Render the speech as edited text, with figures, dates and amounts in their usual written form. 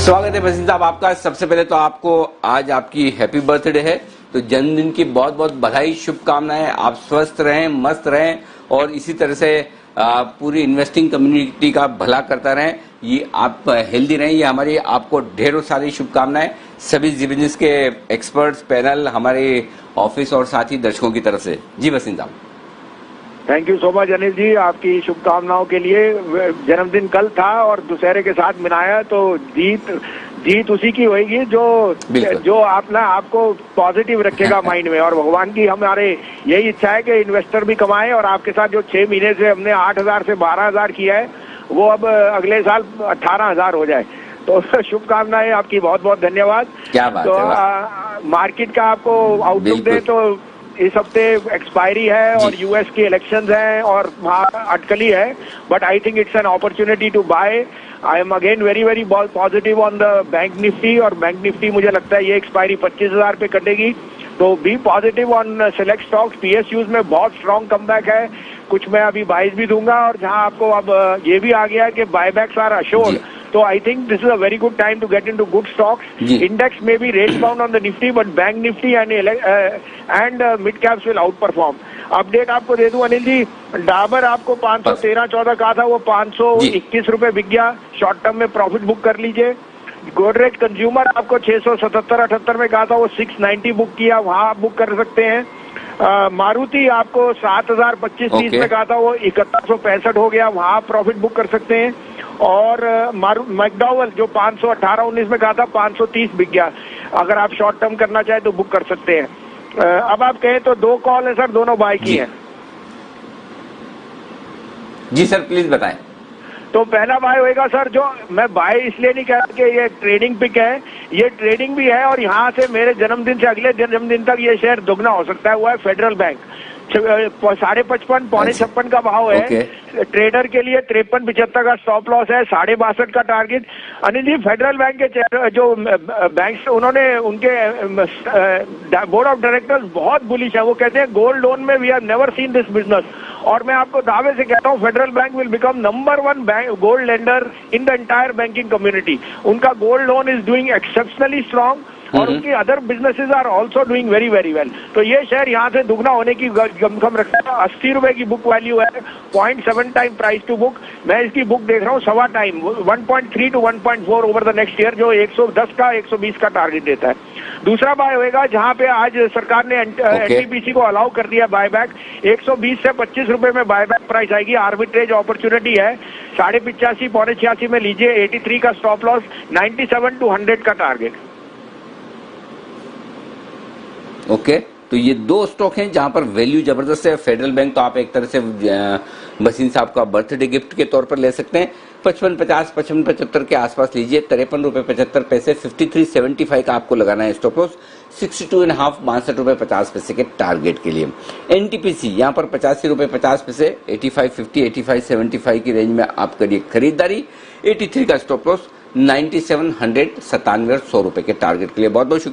स्वागत है वसीम साहब आपका। सबसे पहले तो आपको आज आपकी हैप्पी बर्थडे है, तो जन्मदिन की बहुत बहुत बधाई, शुभकामनाएं। आप स्वस्थ रहें, मस्त रहें और इसी तरह से पूरी इन्वेस्टिंग कम्युनिटी का भला करता रहें। ये आप हेल्दी रहें, ये हमारी आपको ढेरों सारी शुभकामनाएं सभी बिजनेस के एक्सपर्ट्स, पैनल, हमारे ऑफिस और साथ ही दर्शकों की तरफ से। जी Wasim sahab. Thank you so much Anil ji, आपकी शुभकामनाओं के लिए। जन्मदिन कल था और दुशहरे के साथ मनाया, तो जीत उसी की होगी जो आपको पॉजिटिव रखेगा माइंड में। और भगवान की हमारे यही इच्छा है कि इन्वेस्टर भी कमाए और आपके साथ जो 6 महीने से हमने 8,000 से 12,000 किया है वो अब अगले साल 18,000 हो जाए। तो शुभकामनाएं आपकी, बहुत बहुत धन्यवाद। क्या बात है। मार्केट का आपको आउटलुक दे तो इस हफ्ते एक्सपायरी है और यूएस की इलेक्शंस हैं और वहाँ अटकली है, but I think it's an opportunity to buy. I am again very positive on the bank Nifty, और बैंक निफ्टी मुझे लगता है ये एक्सपायरी 25,000 पे कटेगी। तो be positive on select stocks. PSUs में बहुत स्ट्रांग कमबैक है, कुछ मैं अभी बाइज भी दूंगा। और जहां आपको अब ये भी आ गया है कि बायबैक्स आर अश्योर्ड, तो I think this is a very good time to get into good stocks. Index में भी range bound on the Nifty, but bank Nifty and mid caps will outperform. Update आपको दे दूं अनिल जी, डाबर आपको 513-14 कहा था, वो 521 रुपए बिक गया। शॉर्ट टर्म में प्रॉफिट बुक कर लीजिए। गोदरेज कंज्यूमर आपको 677-78 में कहा था, वो 690 बुक किया, वहां आप बुक कर सकते हैं। मारुति आपको 7,025-30 में कहा था, वो 7165 हो गया, वहां आप प्रॉफिट बुक कर सकते हैं। और मैकडॉवेल जो 518-19 में कहा था, 530 बिक गया। अगर आप शॉर्ट टर्म करना चाहे तो बुक कर सकते हैं। अब आप कहें तो 2 कॉल है सर, दोनों बाय की हैं। जी सर प्लीज बताएं। तो पहला बाय होएगा सर, जो मैं बाय इसलिए नहीं कह रहा कि ये ट्रेडिंग पिक है, ये ट्रेडिंग भी है और यहाँ से मेरे जन्मदिन से अगले जन्मदिन तक ये शेयर दुगना हो सकता है। वो है फेडरल बैंक, 55.5 पौने 56 का भाव है। ट्रेडर के लिए 53-75 का स्टॉप लॉस है, 62.5 का target. Anil ji, Federal Bank के जो बैंक उन्होंने उनके बोर्ड ऑफ डायरेक्टर्स बहुत बुलिश है। वो कहते हैं गोल्ड लोन में we have never seen this business, और मैं आपको दावे से कहता हूँ Federal Bank will become number 1 bank gold lender in the entire banking community. उनका gold loan is doing exceptionally strong और उनकी other businesses are also doing very well. तो ये शेयर यहाँ से दुगना होने की गम रखता है। 80 रुपए की बुक वैल्यू है, 0.7 टाइम प्राइस टू बुक। मैं इसकी बुक देख रहा हूँ 1.25 time, 1.3 to 1.4 over the next year, जो 110 का 120 का टारगेट देता है। दूसरा बाय होएगा जहां पे आज सरकार ने एनटीपीसी को अलाउ कर दिया बायबैक। 120 से 25 रुपए में बायबैक प्राइस आएगी। आर्बिट्रेज अपॉर्चुनिटी है, 85.5 पौने 86 में लीजिए। 83 का स्टॉप लॉस, 97 to 100 का टारगेट। ओके तो ये 2 स्टॉक हैं जहां पर वैल्यू जबरदस्त है। फेडरल बैंक तो आप एक तरह से वसीम साहब का बर्थडे गिफ्ट के तौर पर ले सकते हैं। 55.50, 55.75 के आसपास लीजिए। 53.75 रुपए 53.75 का आपको लगाना है स्टॉप लॉस। 62.5 62.50 के टारगेट के लिए। एनटीपीसी यहाँ पर 85 रुपए 50 पैसे, 85.50, 85.75 की रेंज में आप करिए खरीदारी। 83 का स्टॉप लॉस, 97, 100, 97 और 100 रुपए के टारगेट के लिए। बहुत बहुत शुक्रिया।